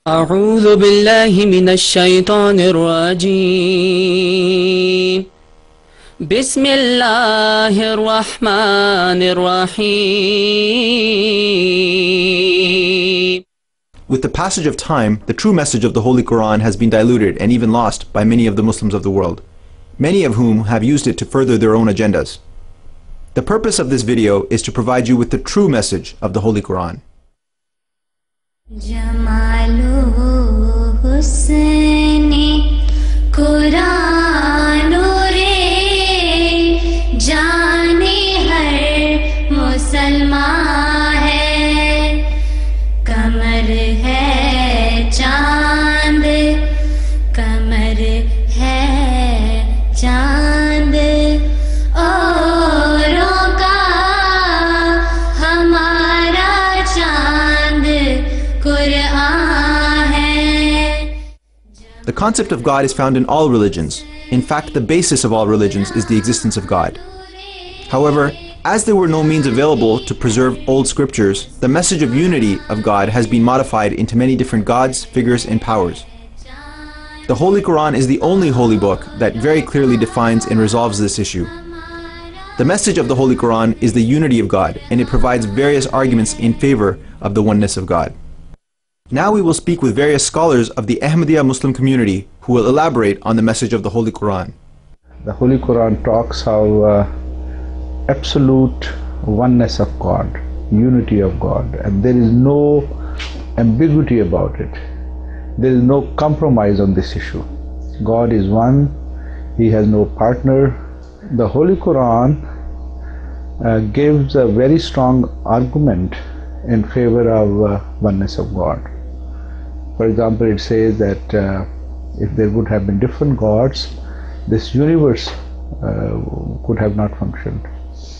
أعوذ بالله من الشيطان الرجيم بسم الله الرحمن الرحيم. With the passage of time, the true message of the Holy Quran has been diluted and even lost by many of the Muslims of the world, many of whom have used it to further their own agendas. The purpose of this video is to provide you with the true message of the Holy Quran. कमर है चांद कमर है चांद औरों का हमारा चांद कुरान है. The concept of God is found in all religions. In fact, the basis of all religions is the existence of God. However, as there were no means available to preserve old scriptures, the message of unity of God has been modified into many different gods, figures, and powers. The Holy Quran is the only holy book that very clearly defines and resolves this issue. The message of the Holy Quran is the unity of God, and it provides various arguments in favor of the oneness of God. Now we will speak with various scholars of the Ahmadiyya Muslim community who will elaborate on the message of the Holy Quran. The Holy Quran talks how absolute oneness of God, unity of God, and there is no ambiguity about it. There is no compromise on this issue. God is one, He has no partner. The Holy Quran gives a very strong argument in favor of oneness of God. For example, it says that if there would have been different gods, this universe could have not functioned.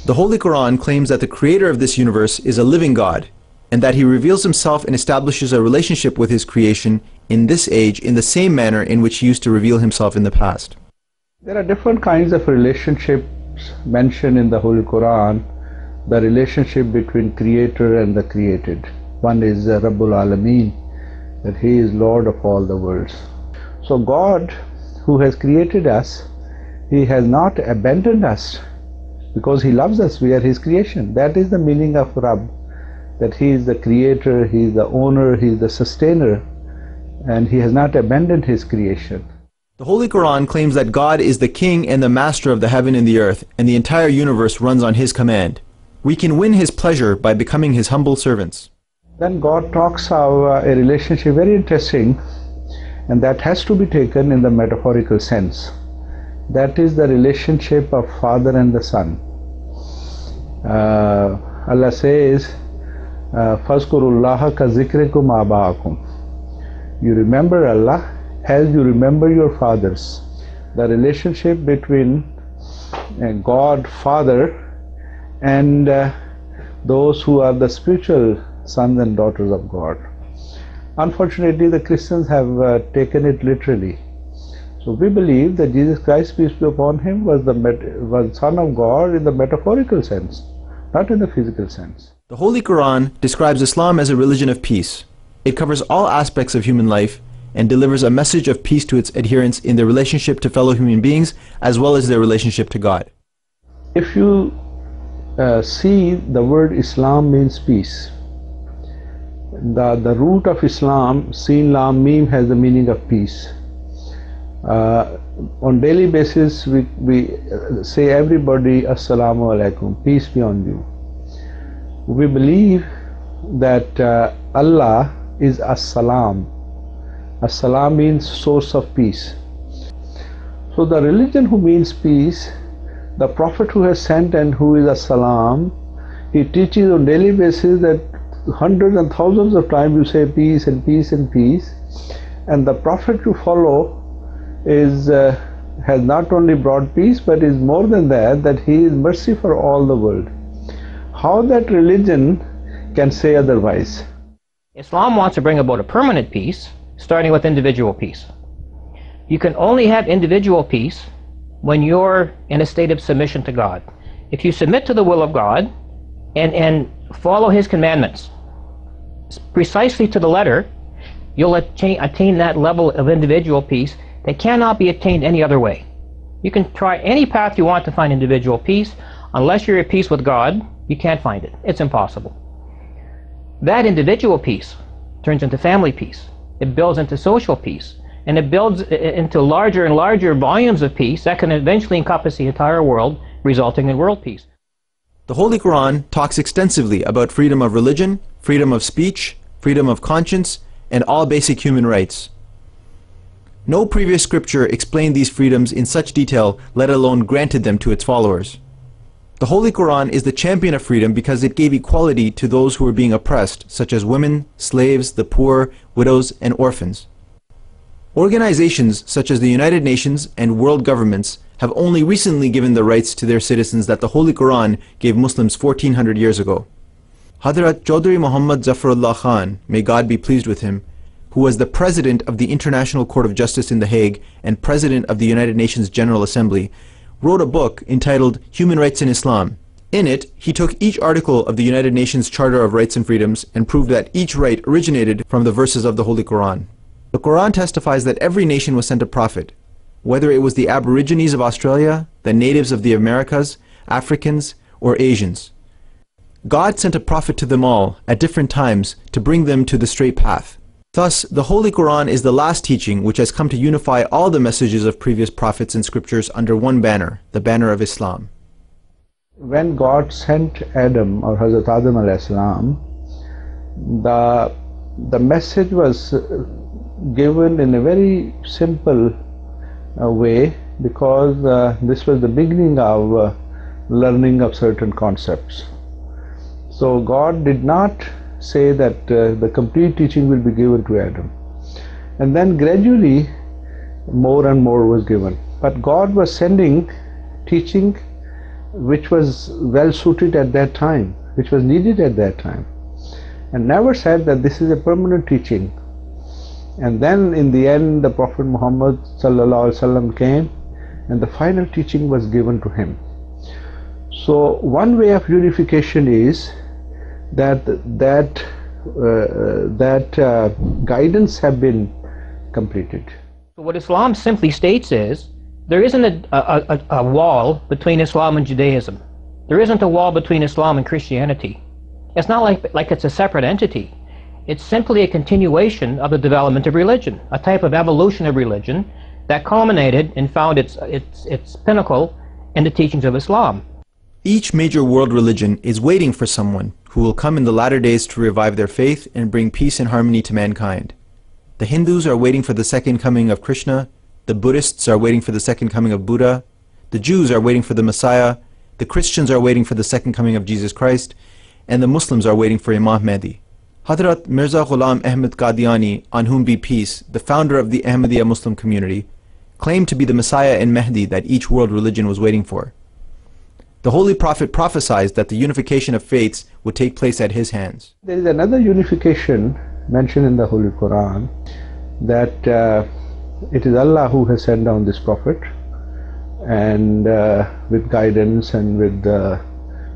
The Holy Quran claims that the creator of this universe is a living God, and that He reveals Himself and establishes a relationship with His creation in this age in the same manner in which He used to reveal Himself in the past. There are different kinds of relationships mentioned in the Holy Quran. The relationship between creator and the created. One is Rabbul Alameen, that He is Lord of all the worlds. So God, who has created us, He has not abandoned us because He loves us. We are His creation. That is the meaning of Rabb, that He is the creator, He is the owner, He is the sustainer, and He has not abandoned His creation. The Holy Quran claims that God is the king and the master of the heaven and the earth, and the entire universe runs on His command. We can win His pleasure by becoming His humble servants. Then God talks of a relationship very interesting, and that has to be taken in the metaphorical sense. That is the relationship of father and the son. Allah says, "Fazkurullaha ka zikrikum aba'akum." You remember Allah as you remember your fathers. The relationship between God, Father, and those who are the spiritual sons and daughters of God. Unfortunately, the Christians have taken it literally. So we believe that Jesus Christ, peace be upon Him, was the Son of God in the metaphorical sense, not in the physical sense. The Holy Quran describes Islam as a religion of peace. It covers all aspects of human life and delivers a message of peace to its adherents in their relationship to fellow human beings as well as their relationship to God. If you see, the word Islam means peace. The root of Islam, Sin Lam Mim, has the meaning of peace. On daily basis we say everybody Assalamu alaikum, peace be on you. We believe that Allah is As-Salam. As-Salam means source of peace. So the religion who means peace, the Prophet who has sent and who is As-Salam, he teaches on daily basis that hundreds and thousands of times you say peace and peace and peace, and the Prophet you follow has not only brought peace but is more than that he is mercy for all the world. How that religion can say otherwise? Islam wants to bring about a permanent peace, starting with individual peace. You can only have individual peace when you're in a state of submission to God. If you submit to the will of God and follow His commandments precisely to the letter, you'll attain that level of individual peace that cannot be attained any other way. You can try any path you want to find individual peace. Unless you're at peace with God, you can't find it. It's impossible. That individual peace turns into family peace. It builds into social peace. And it builds into larger and larger volumes of peace that can eventually encompass the entire world, resulting in world peace. The Holy Quran talks extensively about freedom of religion, freedom of speech, freedom of conscience, and all basic human rights. No previous scripture explained these freedoms in such detail, let alone granted them to its followers. The Holy Quran is the champion of freedom because it gave equality to those who were being oppressed, such as women, slaves, the poor, widows, and orphans. Organizations such as the United Nations and world governments have only recently given the rights to their citizens that the Holy Quran gave Muslims 1400 years ago. Hadrat Chaudhry Muhammad Zafarullah Khan, may God be pleased with him, who was the president of the International Court of Justice in The Hague and president of the United Nations General Assembly, wrote a book entitled Human Rights in Islam. In it, he took each article of the United Nations Charter of Rights and Freedoms and proved that each right originated from the verses of the Holy Quran. The Quran testifies that every nation was sent a prophet, whether it was the Aborigines of Australia, the natives of the Americas, Africans, or Asians. God sent a prophet to them all at different times to bring them to the straight path. Thus, the Holy Quran is the last teaching which has come to unify all the messages of previous prophets and scriptures under one banner, the banner of Islam. When God sent Adam, or Hazrat Adam alayhi salam, the message was given in a very simple way, because this was the beginning of learning of certain concepts. So God did not say that the complete teaching will be given to Adam, and then gradually more and more was given. But God was sending teaching which was well suited at that time, which was needed at that time, and never said that this is a permanent teaching. And then in the end the Prophet Muhammad sallallahu alaihi wasallam came, and the final teaching was given to him. So one way of unification is that guidance have been completed. So what Islam simply states is, there isn't a wall between Islam and Judaism. There isn't a wall between Islam and Christianity. It's not like it's a separate entity. It's simply a continuation of the development of religion, a type of evolution of religion that culminated and found its pinnacle in the teachings of Islam. Each major world religion is waiting for someone who will come in the latter days to revive their faith and bring peace and harmony to mankind. The Hindus are waiting for the second coming of Krishna, the Buddhists are waiting for the second coming of Buddha, the Jews are waiting for the Messiah, the Christians are waiting for the second coming of Jesus Christ, and the Muslims are waiting for Imam Mahdi. Hadrat Mirza Ghulam Ahmad Qadiani, on whom be peace, the founder of the Ahmadiyya Muslim community, claimed to be the Messiah and Mahdi that each world religion was waiting for. The Holy Prophet prophesied that the unification of faiths would take place at his hands. There is another unification mentioned in the Holy Quran, that it is Allah who has sent down this Prophet, and with guidance and with the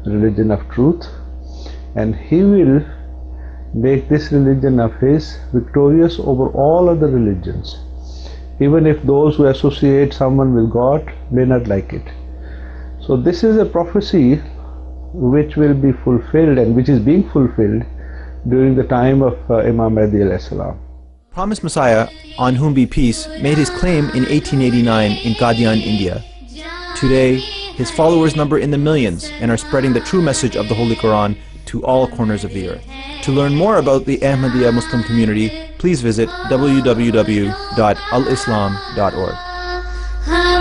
religion of truth, and he will make this religion of his victorious over all other religions, even if those who associate someone with God may not like it. So this is a prophecy which will be fulfilled, and which is being fulfilled during the time of Imam Mahdi alayhi salam. Promised Messiah, on whom be peace, made his claim in 1889 in Qadian, India. Today, his followers number in the millions and are spreading the true message of the Holy Quran to all corners of the earth. To learn more about the Ahmadiyya Muslim community, please visit www.alislam.org.